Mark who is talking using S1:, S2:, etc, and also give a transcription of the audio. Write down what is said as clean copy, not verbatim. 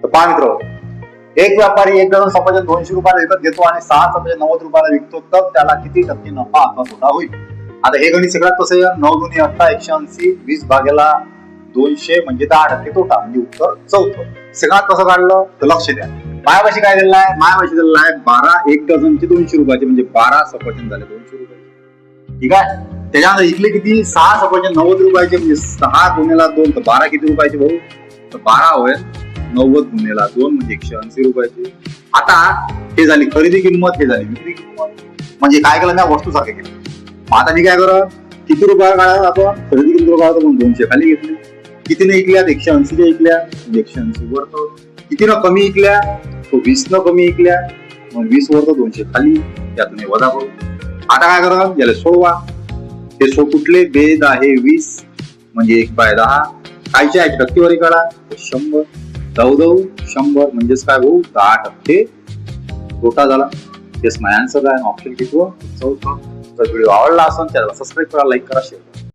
S1: तर पहा मित्र, एक व्यापारी एक डझन सफरचंद 200 रुपयाला विकत घेतो आणि 6 सफरचंद 90 रुपयाला विकतो, तर त्याला किती टक्के नफा अथवा तोटा होईल? आता हे गणित सगळ्यात कसं आहे, 9 दुनी 18 180 20 भागेला 200 म्हणजे 10% तोटा, म्हणजे उत्तर चौथं. सगळ्यात कसं काढलं तर लक्ष द्या. मायापाशी काय दिलेलं आहे? मायापाशी दिलेलं आहे 12 एक डझनचे 200 रुपयाचे, म्हणजे 12 सफरचंद झाले 200 रुपये. ठीक आहे. त्याच्यानंतर इकले किती? 6 सफरचंद 90 रुपयाचे, म्हणजे 6 गुणिले 2 तर 12 किती रुपयाचे भाऊ? तर 12 होईल 90 गुणिले 2 म्हणजे 180 रुपयाचे. आता हे झाली खरेदी किंमत, हे झाली विक्री किंमत. म्हणजे काय केलं ना, वस्तू सारखे केलं. आता मी काय करत, किती रुपया काढा आपण? खरेदी किंमत काढतो पण 200 खाली घेतली. कितीने इकल्या? 180 इकल्या, 180 वरतो. कितीनं कमी इकल्या? तो 20 न कमी इकल्या, मग 20 वरतो 200 खाली, त्यातून वजा करू. आता काय करत, याला सोडवा. हे कुठले? बेद आहे 20 म्हणजे 1/10. कायच्या आहे टक्केवारी काढा, 100. 100 म्हणजेच काय भाऊ? 10% तोटा झाला. येस, माय आन्सर आहे ऑप्शन किती? चौथं. जर व्हिडिओ आवडला असेल त्याला सबस्क्राईब करा, लाईक करा, शेअर करा.